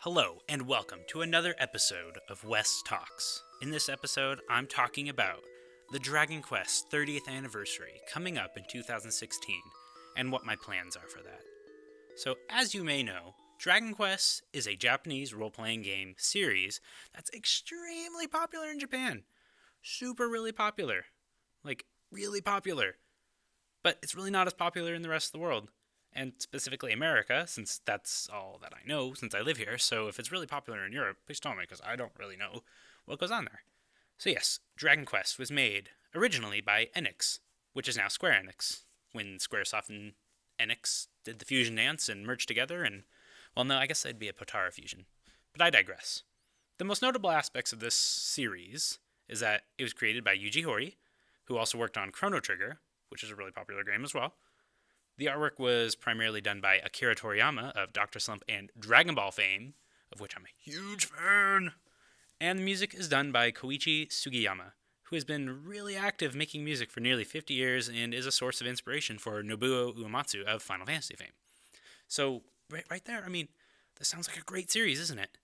Hello, and welcome to another episode of Wes Talks. In this episode, I'm talking about the Dragon Quest 30th anniversary coming up in 2016, and what my plans are for that. So, as you may know, Dragon Quest is a Japanese role-playing game series that's extremely popular in Japan. Super really popular. Really popular. But it's really not as popular in the rest of the world. And specifically America, since that's all that I know since I live here. So if it's really popular in Europe, please tell me, because I don't really know what goes on there. So yes, Dragon Quest was made originally by Enix, which is now Square Enix, when Squaresoft and Enix did the fusion dance and merged together, and, well, no, I guess that'd be a Potara fusion. But I digress. The most notable aspects of this series is that it was created by Yuji Horii, who also worked on Chrono Trigger, which is a really popular game as well. The artwork was primarily done by Akira Toriyama of Dr. Slump and Dragon Ball fame, of which I'm a huge fan. And the music is done by Koichi Sugiyama, who has been really active making music for nearly 50 years and is a source of inspiration for Nobuo Uematsu of Final Fantasy fame. So, right there, I mean, this sounds like a great series, isn't it?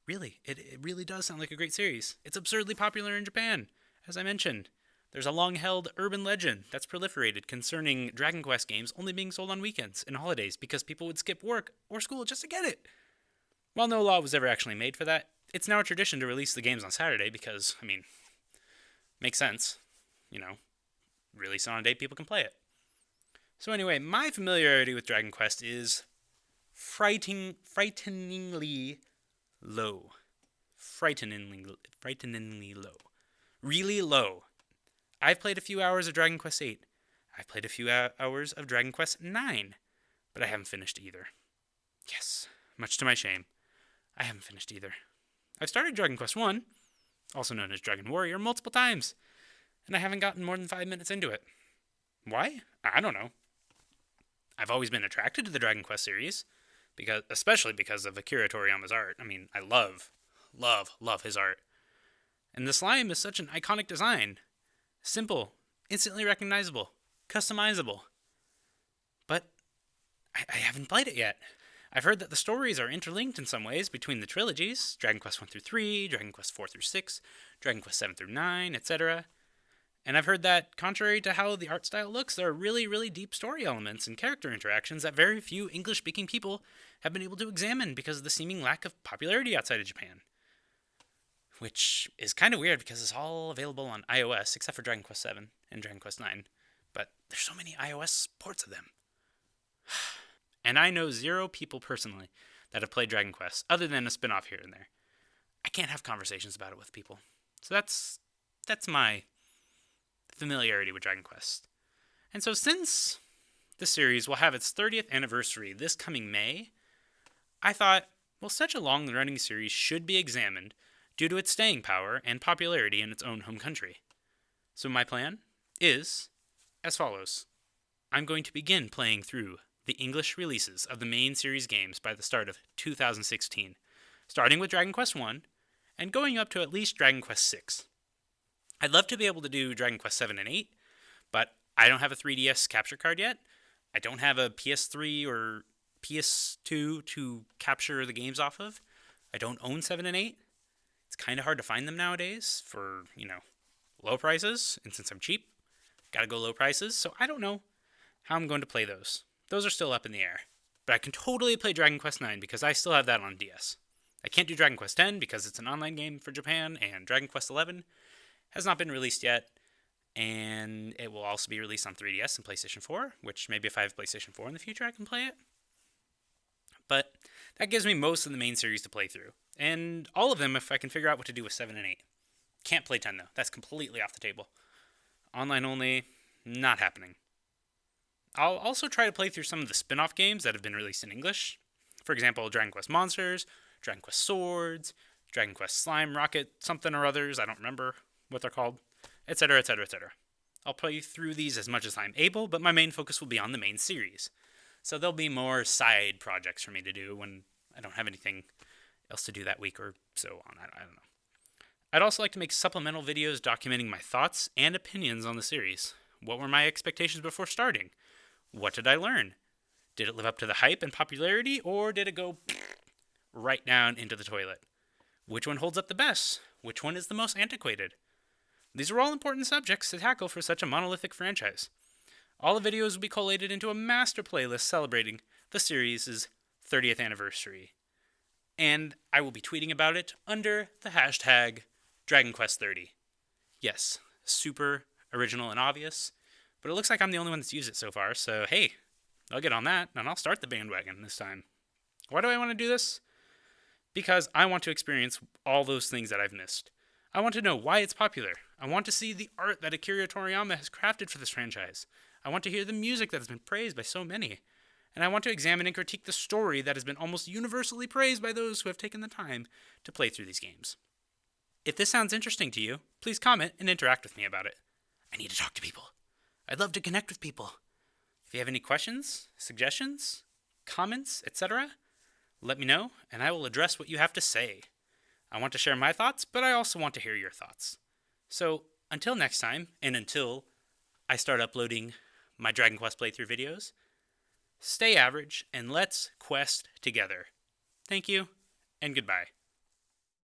Really, it really does sound like a great series. It's absurdly popular in Japan, as I mentioned. There's a long-held urban legend that's proliferated concerning Dragon Quest games only being sold on weekends and holidays because people would skip work or school just to get it. While no law was ever actually made for that, it's now a tradition to release the games on Saturday because, makes sense. Release it on a day people can play it. So anyway, my familiarity with Dragon Quest is frighteningly low. Frighteningly low. Really low. I've played a few hours of Dragon Quest VIII. I've played a few hours of Dragon Quest IX, but I haven't finished either. Yes, much to my shame, I haven't finished either. I've started Dragon Quest I, also known as Dragon Warrior, multiple times, and I haven't gotten more than 5 minutes into it. Why? I don't know. I've always been attracted to the Dragon Quest series, especially because of Akira Toriyama's art. I love his art. And the slime is such an iconic design. Simple, instantly recognizable, customizable. But I haven't played it yet. I've heard that the stories are interlinked in some ways between the trilogies, Dragon Quest 1 through 3, Dragon Quest 4 through 6, Dragon Quest 7 through 9, etc. And I've heard that, contrary to how the art style looks, there are really, really deep story elements and character interactions that very few English-speaking people have been able to examine because of the seeming lack of popularity outside of Japan. Which is kind of weird because it's all available on iOS, except for Dragon Quest 7 and Dragon Quest 9. But there's so many iOS ports of them. And I know 0 people personally that have played Dragon Quest, other than a spin-off here and there. I can't have conversations about it with people. So that's my familiarity with Dragon Quest. And so since the series will have its 30th anniversary this coming May, I thought, well, such a long-running series should be examined due to its staying power and popularity in its own home country. So my plan is as follows. I'm going to begin playing through the English releases of the main series games by the start of 2016, starting with Dragon Quest I and going up to at least Dragon Quest VI. I'd love to be able to do Dragon Quest 7 and 8, but I don't have a 3DS capture card yet. I don't have a PS3 or PS2 to capture the games off of. I don't own 7 and 8. It's kind of hard to find them nowadays for, low prices. And since I'm cheap, gotta go low prices. So I don't know how I'm going to play those. Those are still up in the air. But I can totally play Dragon Quest 9 because I still have that on DS. I can't do Dragon Quest 10 because it's an online game for Japan, and Dragon Quest 11 has not been released yet. And it will also be released on 3DS and PlayStation 4, which maybe if I have PlayStation 4 in the future, I can play it. But that gives me most of the main series to play through. And all of them if I can figure out what to do with 7 and 8. Can't play 10 though. That's completely off the table. Online only, not happening. I'll also try to play through some of the spin-off games that have been released in English. For example, Dragon Quest Monsters, Dragon Quest Swords, Dragon Quest Slime Rocket something or others, I don't remember what they're called, etc, etc, etc. I'll play through these as much as I'm able, but my main focus will be on the main series. So there'll be more side projects for me to do when I don't have anything else to do that week or so on. I don't know. I'd also like to make supplemental videos documenting my thoughts and opinions on the series. What were my expectations before starting? What did I learn? Did it live up to the hype and popularity, or did it go right down into the toilet. Which one holds up the best? Which one is the most antiquated? These are all important subjects to tackle for such a monolithic franchise. All the videos will be collated into a master playlist celebrating the series' 30th anniversary. And I will be tweeting about it under the hashtag DragonQuest30. Yes, super original and obvious, but it looks like I'm the only one that's used it so far, so hey, I'll get on that, and I'll start the bandwagon this time. Why do I want to do this? Because I want to experience all those things that I've missed. I want to know why it's popular. I want to see the art that Akira Toriyama has crafted for this franchise. I want to hear the music that has been praised by so many. And I want to examine and critique the story that has been almost universally praised by those who have taken the time to play through these games. If this sounds interesting to you, please comment and interact with me about it. I need to talk to people. I'd love to connect with people. If you have any questions, suggestions, comments, etc., let me know, and I will address what you have to say. I want to share my thoughts, but I also want to hear your thoughts. So, until next time, and until I start uploading my Dragon Quest playthrough videos, stay average, and let's quest together. Thank you, and goodbye.